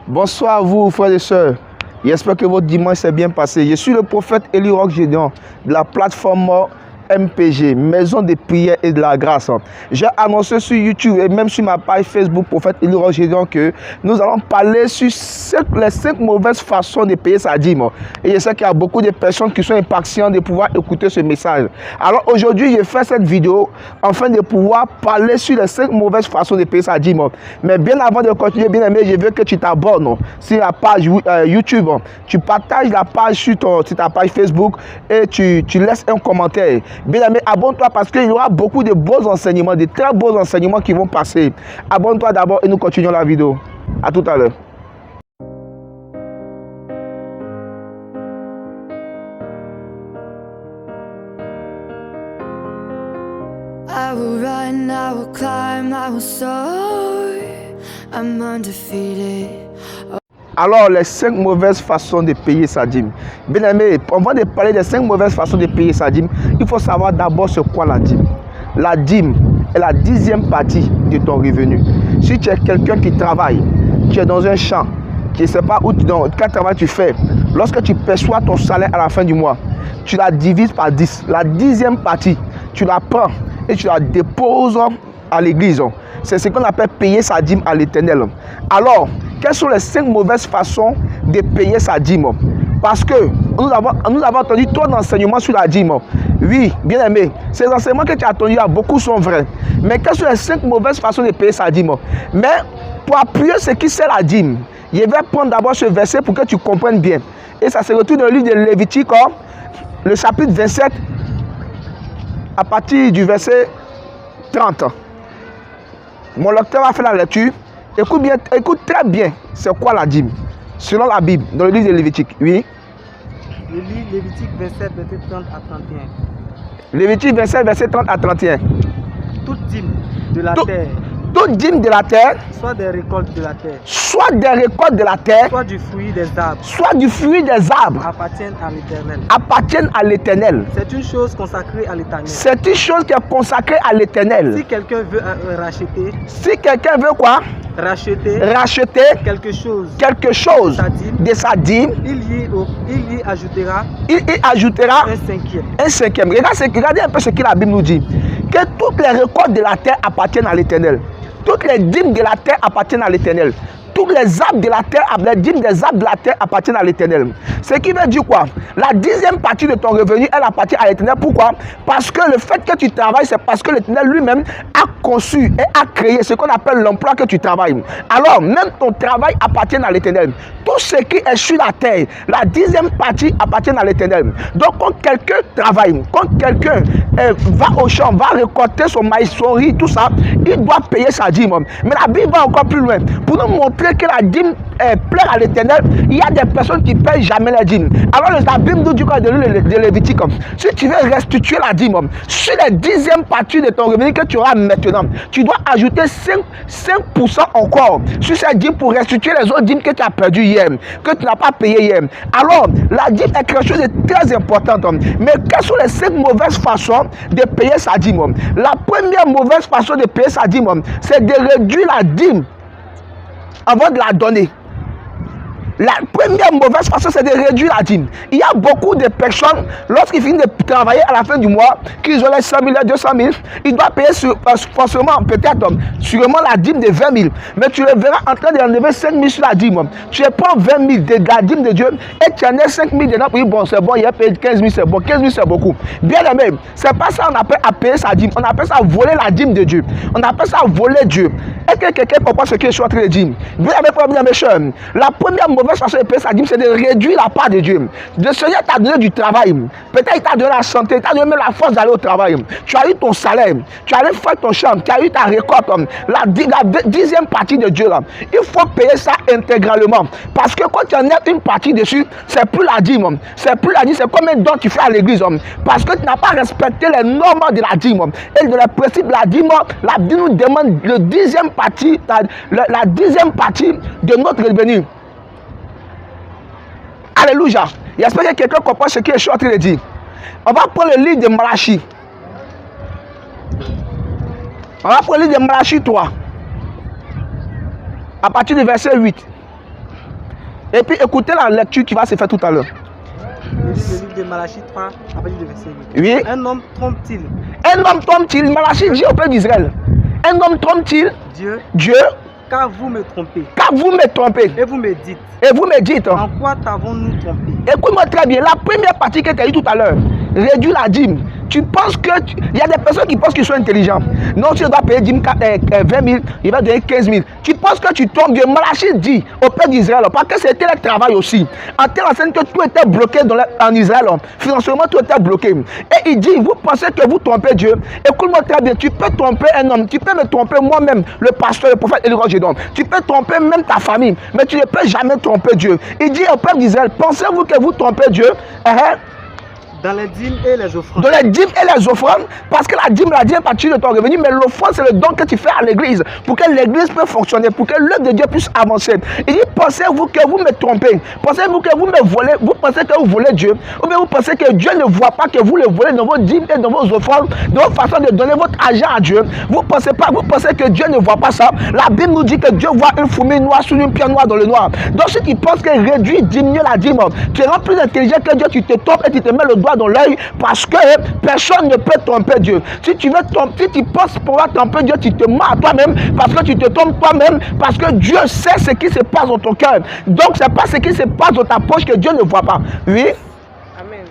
Bonsoir à vous, frères et sœurs. J'espère que votre dimanche s'est bien passé. Je suis le prophète Eli Roch Gédéon de la plateforme MPG, Maison de prière et de la grâce. J'ai annoncé sur YouTube et même sur ma page Facebook, prophète Eli Roch Gédéon, que nous allons parler sur les 5 mauvaises façons de payer sa dîme. Et je sais qu'il y a beaucoup de personnes qui sont impatientes de pouvoir écouter ce message. Alors aujourd'hui, je fais cette vidéo afin de pouvoir parler sur les 5 mauvaises façons de payer sa dîme. Mais bien avant de continuer, bien aimé, je veux que tu t'abonnes sur la page YouTube. Tu partages la page sur ta page Facebook et tu laisses un commentaire. Bien aimé, abonne-toi parce qu'il y aura beaucoup de beaux enseignements, de très beaux enseignements qui vont passer. Abonne-toi d'abord et nous continuons la vidéo. À tout à l'heure. I will run, I will climb, I will soar. I'm undefeated. Alors, les 5 mauvaises façons de payer sa dîme. Bien aimé, avant de parler des 5 mauvaises façons de payer sa dîme, il faut savoir d'abord ce qu'est la dîme. La dîme est la 10e partie de ton revenu. Si tu es quelqu'un qui travaille, tu es dans un champ, tu ne sais pas quel travail tu fais, lorsque tu perçois ton salaire à la fin du mois, tu la divises par 10. La 10e partie, tu la prends et tu la déposes à l'église. C'est ce qu'on appelle payer sa dîme à l'Éternel. Alors, quelles sont les 5 mauvaises façons de payer sa dîme? Parce que nous avons entendu trop d'enseignements sur la dîme. Oui, bien aimé, ces enseignements que tu as entendus, beaucoup sont vrais. Mais quelles sont les 5 mauvaises façons de payer sa dîme? Mais pour appuyer ce qui c'est la dîme, je vais prendre d'abord ce verset pour que tu comprennes bien. Et ça se retrouve dans le livre de Lévitique, le chapitre 27, à partir du verset 30. Mon lecteur va faire la lecture. Écoute très bien, c'est quoi la dîme? Selon la Bible, dans le livre de Lévitique, oui. Je lis Lévitique 27, verset 30 à 31. Lévitique 27, verset 30 à 31. Toute dîme de la terre, toute dîme de la terre, soit des récoltes de la terre, soit des récoltes de la terre, soit du fruit des arbres, soit du fruit des arbres, appartiennent à l'Éternel. Appartiennent à l'Éternel. C'est une chose consacrée à l'Éternel. C'est une chose qui est consacrée à l'Éternel. Si quelqu'un veut racheter, si quelqu'un veut quoi? Racheter quelque chose de sa dîme, il y ajoutera un cinquième. Regardez un peu ce que la Bible nous dit. Que toutes les récoltes de la terre appartiennent à l'Éternel. Toutes les dîmes de la terre appartiennent à l'Éternel. Tous les arbres de la terre, les dîmes des arbres de la terre appartiennent à l'Éternel. Ce qui veut dire quoi? La 10e partie de ton revenu, elle appartient à l'Éternel. Pourquoi? Parce que le fait que tu travailles, c'est parce que l'Éternel lui-même a conçu et a créé ce qu'on appelle l'emploi que tu travailles. Alors, même ton travail appartient à l'Éternel. Tout ce qui est sur la terre, la 10e partie appartient à l'Éternel. Donc, quand quelqu'un travaille, quand quelqu'un va au champ, va récolter son maïs, son riz, tout ça, il doit payer sa dîme. Mais la Bible va encore plus loin. Pour nous montrer que la dîme plaît à l'Éternel, il y a des personnes qui ne payent jamais la dîme. Alors la Bible nous dit quoi de Lévitique? Si tu veux restituer la dîme sur les 10e partie de ton revenu que tu auras maintenant, tu dois ajouter 5% encore sur cette dîme pour restituer les autres dîmes que tu as perdues hier, que tu n'as pas payé hier. Alors la dîme est quelque chose de très important. Mais quelles sont les 5 mauvaises façons de payer sa dîme? La première mauvaise façon de payer sa dîme, c'est de réduire la dîme avant de la donner. La première mauvaise façon, c'est de réduire la dîme. Il y a beaucoup de personnes, lorsqu'ils finissent de travailler à la fin du mois, qu'ils ont les 100 000, les 200 000, ils doivent payer forcément, peut-être, sûrement la dîme de 20 000. Mais tu le verras en train d'enlever 5 000 sur la dîme. Tu prends 20 000 de la dîme de Dieu et tu en as 5 000 dedans. Oui, bon, c'est bon, il a payé 15 000, c'est bon. 15 000, c'est beaucoup. Bien aimé, c'est pas ça qu'on appelle à payer sa dîme. On appelle ça voler la dîme de Dieu. On appelle ça voler Dieu. Est-ce que quelqu'un comprend ce que je suis en train de dire? Bien aimé, mes chers, la première mauvaise façon de payer sa dîme, c'est de réduire la part de Dieu. Le Seigneur t'a donné du travail. Peut-être il t'a donné la santé, il t'a donné même la force d'aller au travail. Tu as eu ton salaire, tu as allé faire ton champ, tu as eu ta récolte. La 10e partie de Dieu, là, il faut payer ça intégralement. Parce que quand tu en as une partie dessus, c'est plus la dîme. C'est plus la dîme, c'est comme un don que tu fais à l'église. Parce que tu n'as pas respecté les normes de la dîme. Et de la principe de la dîme nous demande la 10e partie, la 10e partie de notre revenu. Alléluia. J'espère que quelqu'un comprend ce que je suis en train de dire. On va prendre le livre de Malachie. On va prendre le livre de Malachie 3. À partir du verset 8. Et puis écoutez la lecture qui va se faire tout à l'heure. Le livre de Malachie 3, à partir du verset 8. Oui. Un homme trompe-t-il Un homme trompe-t-il? Malachie dit au peuple d'Israël. Un homme trompe-t-il? Dieu. Car vous me trompez. Car vous me trompez. Et vous me dites. Et vous me dites. En quoi t'avons-nous trompé? Écoute-moi très bien. La première partie que tu as dit tout à l'heure, réduire la dîme. Tu penses que... Il y a des personnes qui pensent qu'ils sont intelligents. Non, tu dois payer 20 000, il va donner 15 000. Tu penses que tu tombes Dieu. Malachie dit au peuple d'Israël, parce que c'était le travail aussi. En telle enseigne que tout était bloqué en Israël. Financièrement, tout était bloqué. Et il dit, vous pensez que vous trompez Dieu. Écoute-moi très bien. Tu peux tromper un homme. Tu peux me tromper moi-même, le pasteur, le prophète Élie Gédon. Tu peux tromper même ta famille. Mais tu ne peux jamais tromper Dieu. Il dit au peuple d'Israël, pensez-vous que vous trompez Dieu? Dans les dîmes et les offrandes. Dans les dîmes et les offrandes, parce que la dîme à partir de ton revenu, mais l'offrande c'est le don que tu fais à l'église, pour que l'église puisse fonctionner, pour que l'œuvre de Dieu puisse avancer. Il dit, pensez-vous que vous me trompez? Pensez-vous que vous me volez? Vous pensez que vous volez Dieu? Ou bien vous pensez que Dieu ne voit pas que vous le volez dans vos dîmes et dans vos offrandes, dans votre façon de donner votre argent à Dieu? Vous pensez que Dieu ne voit pas ça? La Bible nous dit que Dieu voit une fourmi noire sur une pierre noire dans le noir. Donc si tu penses que réduire, diminuer la dîme, tu es plus intelligent que Dieu, tu te trompes et tu te mets le doigt dans l'œil, parce que personne ne peut tromper Dieu. Si tu penses pouvoir tromper Dieu, tu te mens à toi-même, parce que tu te trompes toi-même, parce que Dieu sait ce qui se passe dans ton cœur. Donc c'est pas ce qui se passe dans ta poche que Dieu ne voit pas. Oui. Amen.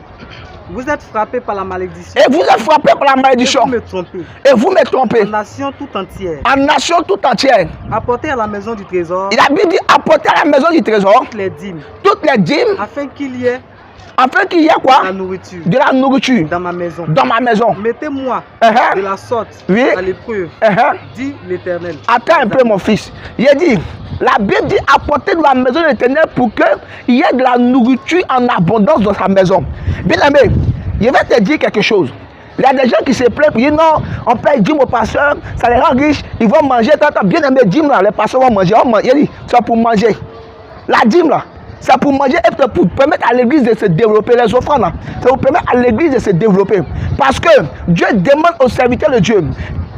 Vous êtes frappé par la malédiction. Et vous êtes frappé par la malédiction. Et vous me trompez. Et vous me trompez. En nation tout entière. En nation tout entière. Apportez à la maison du trésor. Il a bien dit apporter à la maison du trésor. Toutes les dîmes. Toutes les dîmes. Afin qu'il y ait. Afin qu'il y ait quoi? La nourriture. De la nourriture. Dans ma maison. Dans ma maison. Mettez-moi de la sorte à l'épreuve. Dit l'Éternel. Attends un peu mon fils. Il a dit, la Bible dit apporter de la maison de l'Éternel pour qu'il y ait de la nourriture en abondance dans sa maison. Bien aimé, je vais te dire quelque chose. Il y a des gens qui se plaignent pour dire non, on paye dîme au pasteur, ça les rend riches, ils vont manger. Bien aimé, dîme là, les pasteurs vont manger. Il a dit, c'est pour manger. La dîme là, c'est pour manger et pour permettre à l'église de se développer. Les offrandes là, ça vous permet à l'église de se développer. Parce que Dieu demande aux serviteurs de Dieu,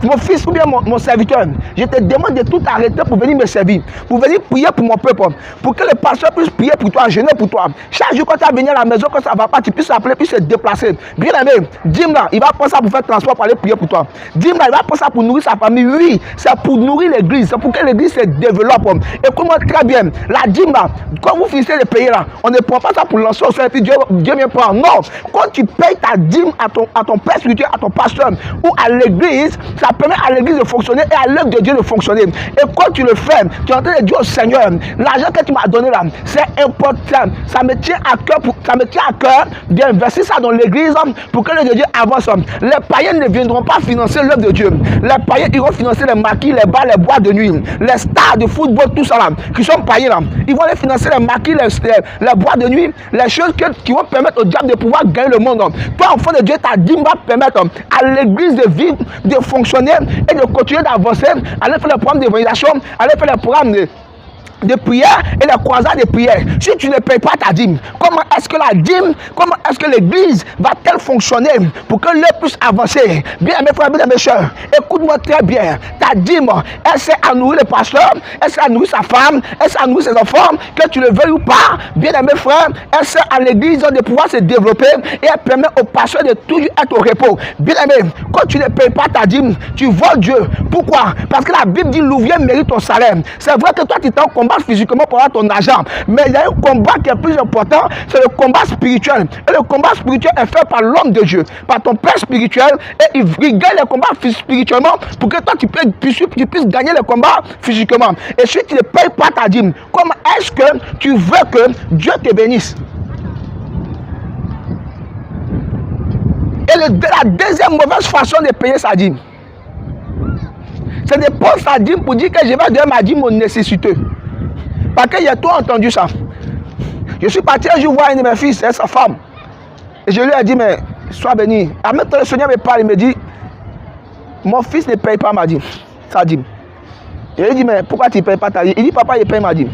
mon fils ou bien mon serviteur, je te demande de tout arrêter pour venir me servir, pour venir prier pour mon peuple, pour que le pasteur puisse prier pour toi, jeûner pour toi. Chaque jour quand tu vas venir à la maison, quand ça ne va pas, tu puisses appeler, puis se déplacer. Bien aimé, Dim là, il va prendre ça pour faire transport, pour aller prier pour toi. Dim là, il va prendre ça pour nourrir sa famille. Oui, c'est pour nourrir l'église, c'est pour que l'église se développe. Écoute-moi très bien, la dîme là, quand vous finissez de payer là, on ne prend pas ça pour lancer au sol et puis Dieu vient prendre. Non, quand tu payes ta dîme à ton père spirituel, à ton pasteur ou à l'église, ça permet à l'église de fonctionner et à l'œuvre de Dieu de fonctionner. Et quand tu le fais, tu es en train de dire au Seigneur, l'argent que tu m'as donné là, c'est important. Ça me tient à cœur d'investir ça dans l'église pour que l'œuvre de Dieu avance. Les païens ne viendront pas financer l'œuvre de Dieu. Les païens iront financer les maquis, les bars, les boîtes de nuit, les stars de football, tout ça là, qui sont païens là. Ils vont aller financer les maquis, les boîtes de nuit, les choses qui vont permettre au diable de pouvoir gagner le monde. Toi, enfant de Dieu, ta dîme va permettre à l'église de vivre, de fonctionner et de continuer d'avancer, aller faire le programme d'évangélisation, aller faire le programme de prière et les croisades de prière. Si tu ne payes pas ta dîme, comment est-ce que la dîme, comment est-ce que l'église va-t-elle fonctionner pour que l'œuvre puisse avancer? Bien mes frères, bien mes soeurs, écoute-moi très bien. Ta dîme, elle sert à nourrir le pasteur, elle sert à nourrir sa femme, elle sert à nourrir ses enfants, que tu le veuilles ou pas. Bien mes frères, elle sert à l'église de pouvoir se développer et elle permet au pasteur de toujours être au repos. Bien aimé, quand tu ne payes pas ta dîme, tu voles Dieu. Pourquoi? Parce que la Bible dit l'ouvrier mérite ton salaire. C'est vrai que toi tu t'es en combat physiquement pour avoir ton argent, mais il y a un combat qui est plus important, c'est le combat spirituel. Et le combat spirituel est fait par l'homme de Dieu, par ton père spirituel, et il gagne le combat spirituellement pour que toi tu puisses gagner le combat physiquement. Et si tu ne payes pas ta dîme, comment est-ce que tu veux que Dieu te bénisse? Et la deuxième mauvaise façon de payer sa dîme, c'est de prendre sa dîme pour dire que je vais donner ma dîme aux nécessiteux. Parce que j'ai tout entendu ça. Je suis parti un jour voir une de mes fils et sa femme. Et je lui ai dit, mais sois béni. En même temps, le Seigneur me parle, il me dit, mon fils ne paye pas ma dîme, sa dîme. Et il dit, mais pourquoi tu ne payes pas ta dîme? Il dit, papa, il paye ma dîme.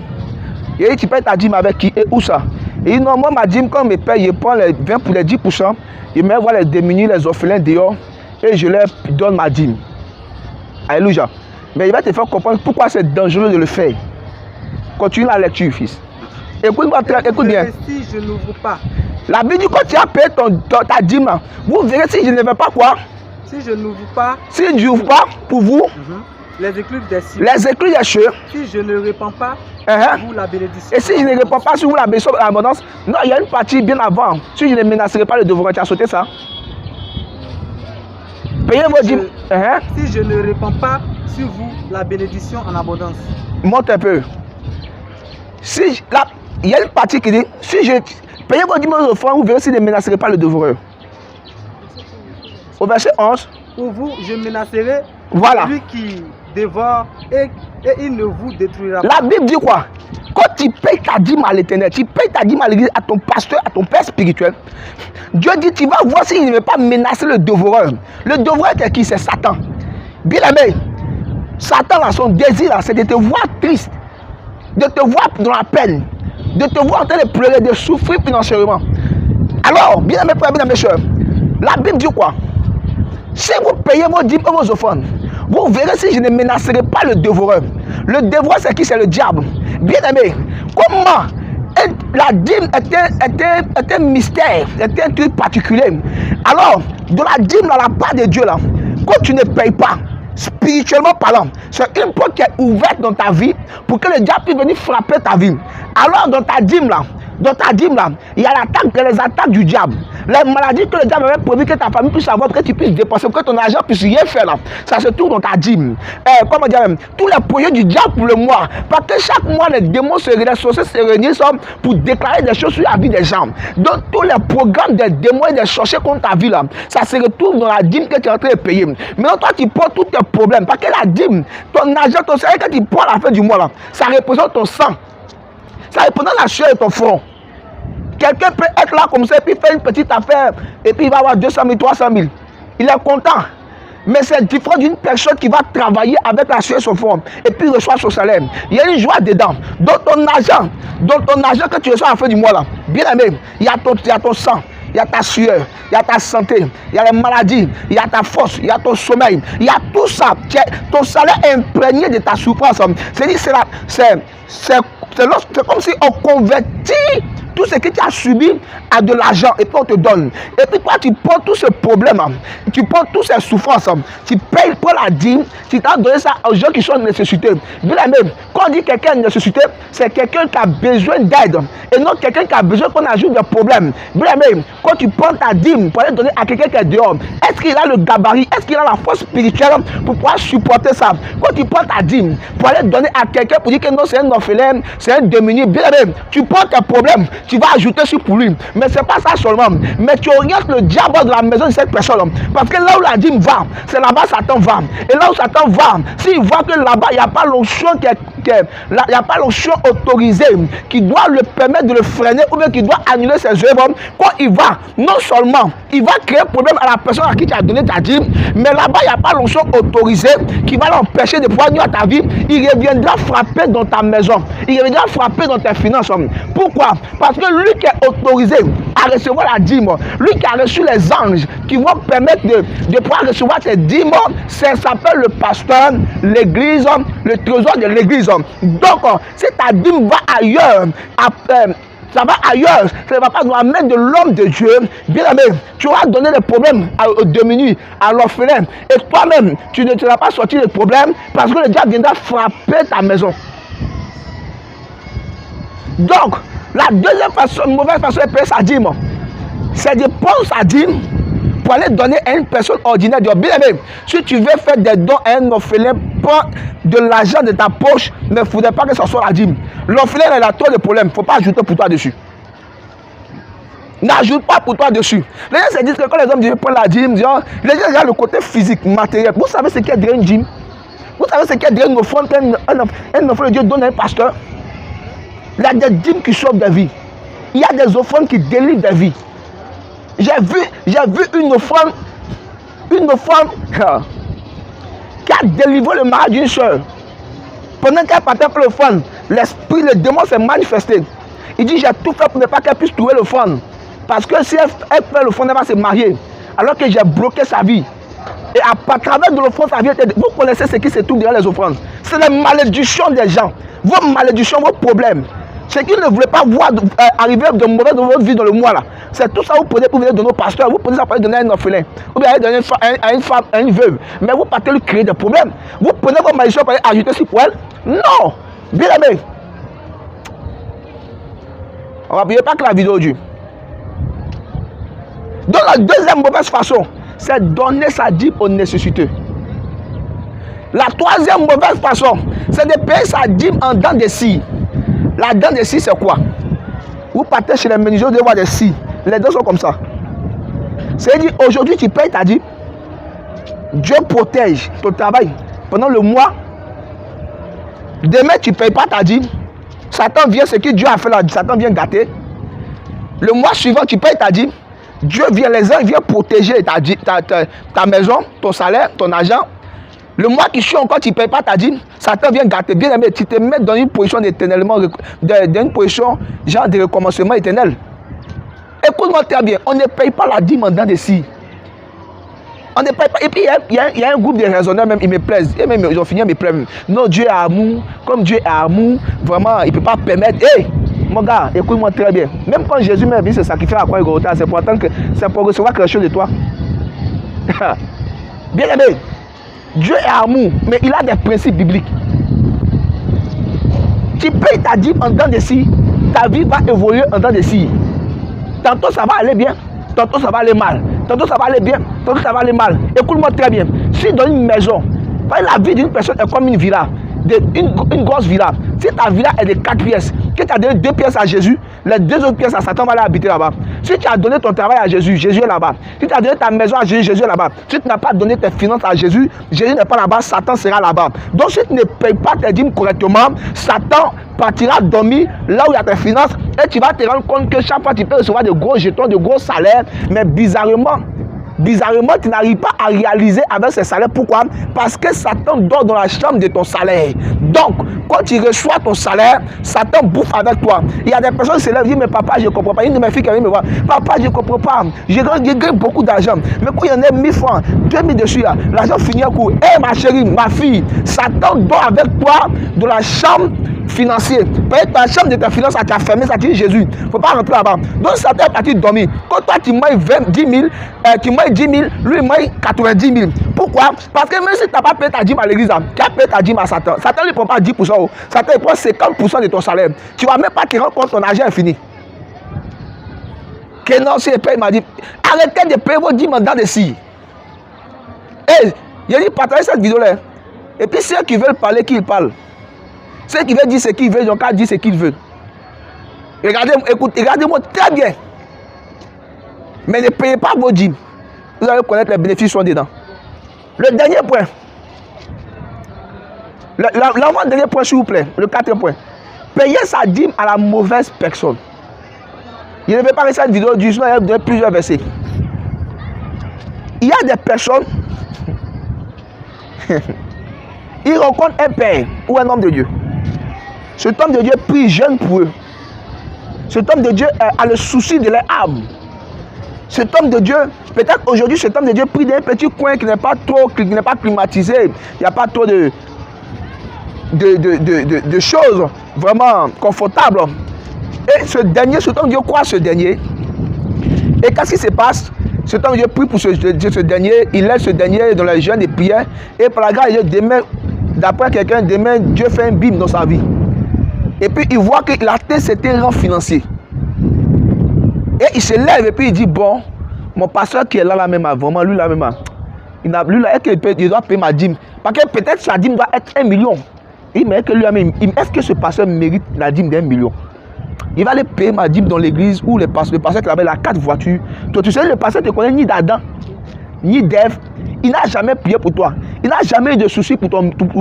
Et il dit, tu payes ta dîme avec qui et où ça? Il dit, non, moi, ma dîme, quand il me paye, je prends les 20 pour les 10%, je me vois les démunis, les orphelins dehors, et je leur donne ma dîme. Alléluia. Mais il va te faire comprendre pourquoi c'est dangereux de le faire. Continue la lecture, fils. Écoute bien. Si je n'ouvre pas, La Bible dit quand tu as payé ta dîme, là, vous verrez si je ne vais pas quoi. si je n'ouvre pas, Si je n'ouvre pas pour vous, les écluses des cieux, les écluses des cieux, si je ne répands pas, vous la bénédiction. et si je ne réponds pas sur vous la bénédiction de l'abondance, non, il y a une partie bien avant. Si je ne menacerai pas le devoir, tu as sauté ça. Payez vos dîmes. Si je ne répands pas sur vous la bénédiction en abondance. Monte un peu. Si là, il y a une partie qui dit, si je payez vos dîmes aux offrandes, vous verrez si je ne menacerai pas le devoir. Au verset 11. Pour vous, je menacerai Voilà. celui qui dévore et il ne vous détruira pas. La Bible dit quoi? Quand tu payes ta dîme à l'Éternel, tu payes ta dîme à l'église, à ton pasteur, à ton père spirituel, Dieu dit, tu vas voir s'il ne veut pas menacer le dévoreur. Le dévoreur, c'est qui? C'est Satan. Bien aimé, Satan, là, son désir, c'est de te voir triste, de te voir dans la peine, de te voir en train de pleurer, de souffrir financièrement. Alors, bien aimé frères, bien aimé soeurs, la Bible dit quoi? Si vous payez vos dîmes et vos offrandes, vous verrez si je ne menacerai pas le dévoreur. Le dévoreur, c'est qui? C'est le diable. Bien aimé, comment la dîme est un mystère, est un truc particulier. Alors, de la dîme, dans la part de Dieu, là, quand tu ne payes pas, spirituellement parlant, c'est une porte qui est ouverte dans ta vie pour que le diable puisse venir frapper ta vie. Alors, dans ta dîme, là, il y a les attaques du diable. Les maladies que le diable avait prévu que ta famille puisse avoir, que tu puisses dépenser, que ton argent puisse rien faire là. Ça se trouve dans ta dîme. Comment dire, tous les projets du diable pour le mois. Parce que chaque mois, les démons les sorciers se réunissent pour déclarer des choses sur la vie des gens. Donc, tous les programmes des démons et des sorciers contre ta vie là, ça se retrouve dans la dîme que tu es en train de payer. Maintenant, toi, tu portes tous tes problèmes. Parce que la dîme, ton argent, ton salaire que tu prends à la fin du mois là, ça représente ton sang. Ça représente la chair de ton front. Quelqu'un peut être là comme ça et puis faire une petite affaire et puis il va avoir 200 000, 300 000. Il est content. Mais c'est différent d'une personne qui va travailler avec la chair de son front et puis reçoit son salaire. Il y a une joie dedans. Dans ton argent que tu reçois à la fin du mois là, bien aimé, il y a ton sang. Il y a ta sueur, il y a ta santé, il y a les maladies, il y a ta force, il y a ton sommeil, il y a tout ça. Ton salaire est imprégné de ta souffrance. C'est comme si on convertit tout ce que tu as subi à de l'argent et puis on te donne. Et puis toi, tu prends tous ces problèmes, tu prends toutes ces souffrances, tu payes pour la dîme, tu t'as donné ça aux gens qui sont nécessités. Bien même, quand on dit quelqu'un est nécessité, c'est quelqu'un qui a besoin d'aide et non quelqu'un qui a besoin qu'on ajoute des problèmes. Bien même, quand tu prends ta dîme pour aller donner à quelqu'un qui est dehors, est-ce qu'il a le gabarit, est-ce qu'il a la force spirituelle pour pouvoir supporter ça? Quand tu prends ta dîme pour aller donner à quelqu'un pour dire que non, c'est un orphelin, c'est un démuni, bien même, tu prends tes problèmes, tu vas ajouter sur pour lui. Mais c'est pas ça seulement. Mais tu orientes le diable de la maison de cette personne. Parce que là où la dîme va, c'est là-bas Satan va. Et là où Satan va, s'il voit que là-bas, il n'y a pas l'onction il n'y a pas l'onction autorisée qui doit le permettre de le freiner ou bien qui doit annuler ses œuvres, quand il va, non seulement, il va créer problème à la personne à qui tu as donné ta dîme, mais là-bas, il n'y a pas l'onction autorisée qui va l'empêcher de pouvoir nuire à ta vie. Il reviendra frapper dans ta maison. Il reviendra frapper dans tes finances. Pourquoi? Parce que lui qui est autorisé à recevoir la dîme, lui qui a reçu les anges qui vont permettre de pouvoir recevoir tes dîmes, ça s'appelle le pasteur, l'église, le trésor de l'église. Donc, si ta dîme va ailleurs, ça va ailleurs, ça ne va pas nous amener de l'homme de Dieu, bien aimé, tu auras donné des problèmes aux démunis, à l'orphelin, et toi-même, tu ne te vas pas sortir des problèmes parce que le diable viendra frapper ta maison. Donc, la deuxième façon, mauvaise façon de payer sa dîme, c'est de prendre sa dîme pour aller donner à une personne ordinaire. Bien aimé, si tu veux faire des dons à un orphelin, prends de l'argent de ta poche, mais il ne faudrait pas que ce soit la dîme. L'orphelin, il a trop de problèmes, il ne faut pas ajouter pour toi dessus. N'ajoute pas pour toi dessus. Les gens se disent que quand les hommes disent prendre la dîme, les gens regardent le côté physique, matériel. Vous savez ce qu'est derrière une dîme? Vous savez ce qu'est derrière une offrande qu'un enfant de Dieu donne à un pasteur? Il y a des dîmes qui sauvent des vies. Il y a des offrandes qui délivrent des vies. J'ai vu une offrande qui a délivré le mari d'une soeur. Pendant qu'elle partait pour l'offrande, l'esprit, le démon s'est manifesté. Il dit, j'ai tout fait pour ne pas qu'elle puisse trouver l'offrande. Parce que si elle fait l'offrande, elle va se marier. Alors que j'ai bloqué sa vie. Et à travers de l'offrande, sa vie était... Vous connaissez ce qui se trouve derrière les offrandes. C'est les malédictions des gens. Vos malédictions, vos problèmes. Ce qu'il ne voulait pas voir arriver de mauvais dans votre vie dans le mois là. C'est tout ça que vous prenez pour venir donner au pasteur. Vous prenez ça pour aller donner à un orphelin. Ou bien aller donner à une femme, à une veuve. Mais vous partez lui créer des problèmes. Vous prenez votre malédiction pour aller ajouter sur pour elle. Non. Bien aimé. On va prier pas que la vidéo dure. Donc la deuxième mauvaise façon, c'est donner sa dîme aux nécessiteux. La troisième mauvaise façon, c'est de payer sa dîme en dents de scie. La dent de scie, c'est quoi? Vous partez chez les menuisiers, vous devez voir des scies. Les dents sont comme ça. C'est-à-dire, aujourd'hui, tu payes ta dîme. Dieu protège ton travail pendant le mois. Demain, tu ne payes pas ta dîme. Satan vient, ce que Dieu a fait là, Satan vient gâter. Le mois suivant, tu payes ta dîme. Dieu vient, les uns viennent protéger ta maison, ton salaire, ton argent. Le mois qui suit encore, tu ne payes pas ta dîme. Satan vient gâter. Bien aimé, tu te mets dans une position d'éternellement, dans une position genre de recommencement éternel. Écoute-moi très bien, on ne paye pas la dîme en dents de scie. On ne paye pas. Et puis il y a un groupe de raisonneurs même, ils me plaisent. Et même ils ont fini à me plaire. Non, Dieu est amour. Comme Dieu est amour, vraiment, il ne peut pas permettre. Hé, mon gars, écoute-moi très bien. Même quand Jésus m'a vu se sacrifier à quoi Golgotha, c'est pour recevoir quelque chose de toi. Bien aimé, Dieu est amour, mais il a des principes bibliques. Tu payes ta dîme en dents de scie, ta vie va évoluer en dents de scie. Tantôt ça va aller bien, tantôt ça va aller mal. Tantôt ça va aller bien, tantôt ça va aller mal. Écoute-moi très bien. Si dans une maison, la vie d'une personne est comme une villa, une grosse villa. Si ta villa est de 4 pièces, que tu as donné 2 pièces à Jésus, les 2 autres pièces à Satan va aller habiter là-bas. Si tu as donné ton travail à Jésus, Jésus est là-bas. Si tu as donné ta maison à Jésus, Jésus est là-bas. Si tu n'as pas donné tes finances à Jésus, Jésus n'est pas là-bas, Satan sera là-bas. Donc si tu ne payes pas tes dîmes correctement, Satan partira dormir là où il y a tes finances et tu vas te rendre compte que chaque fois tu peux recevoir de gros jetons, de gros salaires, mais bizarrement, tu n'arrives pas à réaliser avec ces salaires. Pourquoi? Parce que Satan dort dans la chambre de ton salaire. Donc, quand tu reçois ton salaire, Satan bouffe avec toi. Il y a des personnes qui se lèvent et disent, mais papa, je ne comprends pas. Une de mes filles qui vient me voir, papa, je ne comprends pas. Je gagne beaucoup d'argent. Mais quand il y en a 1000 francs, 2000 dessus, l'argent finit à coup. Hé, ma chérie, ma fille, Satan dort avec toi dans la chambre financière. Peut-être ta chambre de tes finances, ça t'a fermé, ça t'a dit Jésus. Il ne faut pas rentrer là-bas. Donc, Satan est parti dormir. Quand toi, tu manges 10 000, tu manges 10 000, lui, il mange 90 000. Pourquoi? Parce que même si tu n'as pas payé ta dîme à l'église, tu as payé ta dîme à Satan. Satan ne prend pas 10%. Satan il prend 50% de ton salaire. Tu ne vas même pas te rendre compte, ton argent est fini. Que non, si le père m'a dit, arrêtez de payer vos dîmes en dents de scie. Et il a dit, partagez cette vidéo-là. Et puis ceux qui veulent parler, qu'ils parlent. Ceux qui veulent dire ce qu'ils veulent, ils ont qu'à dire ce qu'ils veulent. Regardez-moi très bien. Mais ne payez pas vos dîmes. Vous allez connaître les bénéfices sont dedans. Le dernier point. L'avant-dernier point, s'il vous plaît. Le 4e point. Payez sa dîme à la mauvaise personne. Je ne vais pas rester cette vidéo du sinon il y a plusieurs versets. Il y a des personnes. Ils rencontrent un père ou un homme de Dieu. Cet homme de Dieu prie, jeûne pour eux. Cet homme de Dieu a le souci de leur âme. Cet homme de Dieu, peut-être aujourd'hui, cet homme de Dieu prie dans un petit coin qui n'est pas climatisé. Il n'y a pas trop de choses vraiment confortables. Et cet homme de Dieu croit ce dernier. Et qu'est-ce qui se passe? Cet homme de Dieu prie pour ce dernier. Il laisse ce dernier dans les jeûnes et prières. Et par la grâce de Dieu, demain, d'après quelqu'un, demain, Dieu fait un bim dans sa vie. Et puis il voit qu'il a atteint certains rangs financiers. Et il se lève et puis il dit, bon, mon pasteur qui est là même, vraiment, lui là même, il doit payer ma dîme. Parce que peut-être sa dîme doit être 1 million. Il me dit que lui-même, est-ce que ce pasteur mérite la dîme d'1 million? Il va aller payer ma dîme dans l'église où le pasteur qui avait la 4 voitures. Toi, tu sais, le pasteur ne te connaît ni d'Adam, ni d'Ève. Il n'a jamais prié pour toi. Il n'a jamais eu de soucis pour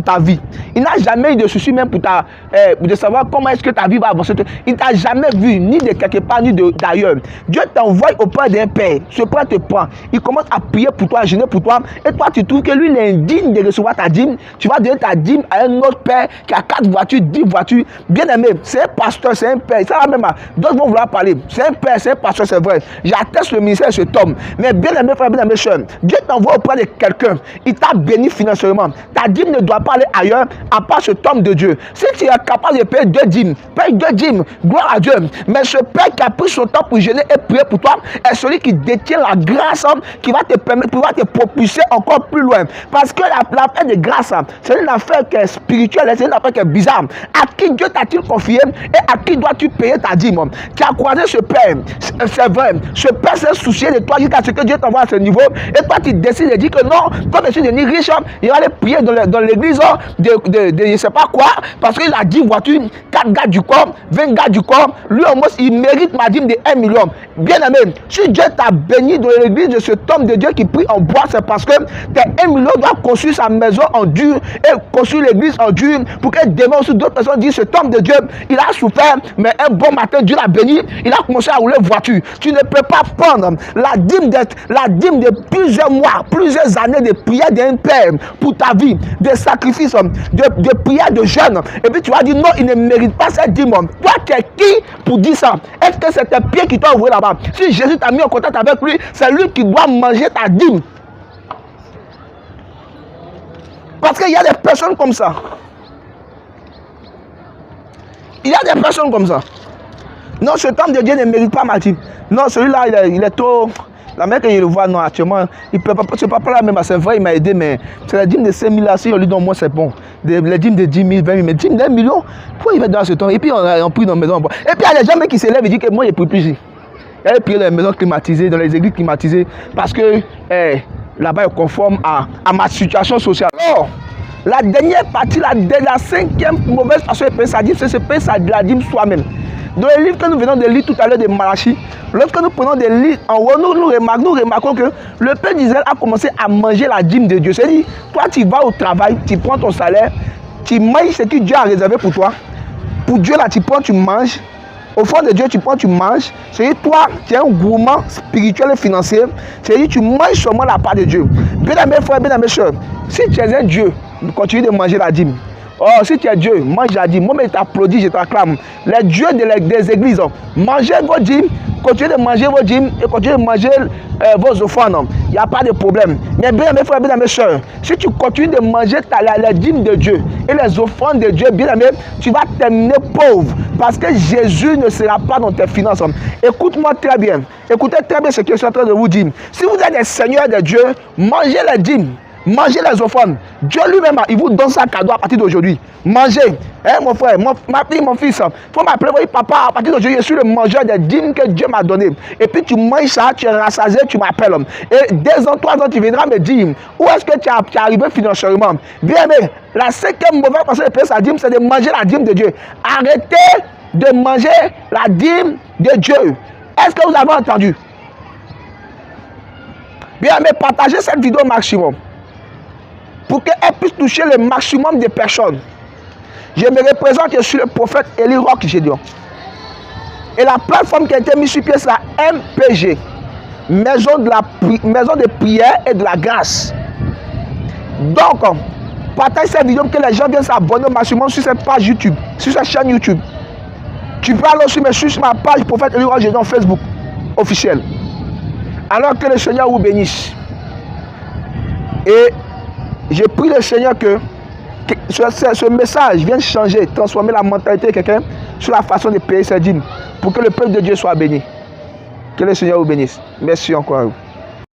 ta vie. Il n'a jamais eu de soucis même pour de savoir comment est-ce que ta vie va avancer. Il ne t'a jamais vu, ni de quelque part, ni d'ailleurs. Dieu t'envoie auprès d'un père. Ce père te prend. Il commence à prier pour toi, à jeûner pour toi. Et toi, tu trouves que lui, il est indigne de recevoir ta dîme. Tu vas donner ta dîme à un autre père qui a 4 voitures, 10 voitures. Bien aimé, c'est un pasteur, c'est un père. Ça va même. D'autres vont vouloir parler. C'est un père, c'est un pasteur, c'est vrai. J'atteste le ministère de cet homme. Mais bien aimé, frère, bien aimé, soeur, Dieu t'envoie auprès de quelqu'un. Il t'a béni béni financièrement. Ta dîme ne doit pas aller ailleurs à part cet homme de Dieu. Si tu es capable de payer 2 dîmes, paye 2 dîmes, gloire à Dieu. Mais ce Père qui a pris son temps pour gêner et prier pour toi est celui qui détient la grâce qui va te permettre, qui va te propulser encore plus loin. Parce que l'affaire de grâce, c'est une affaire qui est spirituelle, c'est une affaire qui est bizarre. À qui Dieu t'a-t-il confié et à qui dois-tu payer ta dîme? Tu as croisé ce Père, c'est vrai. Ce Père s'est soucié de toi jusqu'à ce que Dieu t'envoie à ce niveau. Et toi, tu décides de dire que non, comme je suis devenu riche, il va aller prier dans l'église de je ne sais pas quoi, parce qu'il a 10 voitures, 4 gars du corps, 20 gars du corps. Lui, au moins, il mérite ma dîme de 1 million. Bien aimé, si Dieu t'a béni dans l'église de cet homme de Dieu qui prie en bois, c'est parce que tes 1 million doit construire sa maison en dur et construire l'église en dur pour que demain aussi d'autres personnes disent cet homme de Dieu, il a souffert, mais un bon matin, Dieu l'a béni, il a commencé à rouler voiture. Tu ne peux pas prendre la dîme de plusieurs mois, plusieurs années de prière d'un père pour ta vie, de sacrifices, de prière de jeûne, et puis tu vas dire non, il ne mérite pas cette dîme. Toi, tu es qui pour dire ça? Est-ce que c'est tes pieds qui t'ont ouvert là-bas? Si Jésus t'a mis en contact avec lui, c'est lui qui doit manger ta dîme. Parce qu'il y a des personnes comme ça. Il y a des personnes comme ça. Non, cet homme de Dieu ne mérite pas ma dîme. Non, celui-là, il est trop... La mère que je le vois, non, actuellement, il peut pas, c'est pas là même, c'est vrai, il m'a aidé, mais c'est la dîme de 5 000 là, si on lui donne moins, c'est bon. Les dîmes de 10 000, 20 000, mais dîme d'1 million, pourquoi il va dans ce temps? Et puis on prie dans la maison. Et puis il y a des gens qui s'élèvent et disent que moi, je ne prie plus ici. Il y a prié dans les maisons climatisées, dans les églises climatisées, parce que là-bas, il est conforme à ma situation sociale. Alors, la dernière partie, la 5e mauvaise façon de payer sa dîme, c'est de payer la dîme soi-même. Dans le livre que nous venons de lire tout à l'heure de Malachie, lorsque nous prenons des livres en haut, nous remarquons que le peuple d'Israël a commencé à manger la dîme de Dieu. C'est-à-dire, toi tu vas au travail, tu prends ton salaire, tu manges ce que Dieu a réservé pour toi. Pour Dieu là, tu prends, tu manges. Au fond de Dieu, tu prends, tu manges. C'est-à-dire, toi, tu es un gourmand spirituel et financier. C'est-à-dire, tu manges seulement la part de Dieu. Bien aimé frère, bien aimé soeur, si tu es un Dieu, continue de manger la dîme. Oh, si tu es Dieu, mange la dîme. Moi, je t'applaudis, je t'acclame. Les dieux des églises, mangez vos dîmes, continuez de manger vos dîmes et continuez de manger vos offrandes. Il n'y a pas de problème. Mais bien mes frères, bien mes soeurs, si tu continues de manger les dîmes de Dieu et les offrandes de Dieu, bien aimé, tu vas terminer pauvre parce que Jésus ne sera pas dans tes finances. Écoute-moi très bien. Écoutez très bien ce que je suis en train de vous dire. Si vous êtes des seigneurs de Dieu, mangez les dîmes. Mangez les offrandes. Dieu lui-même, il vous donne ça cadeau à partir d'aujourd'hui. Mangez. Hein, mon frère, ma fille, mon fils, il faut m'appeler, oui, papa, à partir d'aujourd'hui, je suis le mangeur des dîmes que Dieu m'a donné. Et puis tu manges ça, tu es rassasié, tu m'appelles. Et 2 ans, 3 ans, tu viendras me dire, où est-ce que tu es arrivé financièrement? Bien aimé, la 5e mauvaise façon de payer sa dîme, c'est de manger la dîme de Dieu. Arrêtez de manger la dîme de Dieu. Est-ce que vous avez entendu? Bien aimé, partagez cette vidéo au maximum, pour qu'elle puisse toucher le maximum de personnes. Je me représente, je suis le prophète Eli Rock Gédéon. Et la plateforme qui a été mise sur pied, c'est la MPG, maison de prière et de la grâce. Donc, partage cette vidéo pour que les gens viennent s'abonner au maximum sur cette page YouTube, sur cette chaîne YouTube. Tu peux aller aussi sur ma page prophète Eli Rock Gédéon Facebook officiel. Alors que le Seigneur vous bénisse. Et je prie le Seigneur que ce message vienne changer, transformer la mentalité de quelqu'un sur la façon de payer ses dîmes pour que le peuple de Dieu soit béni. Que le Seigneur vous bénisse. Merci encore.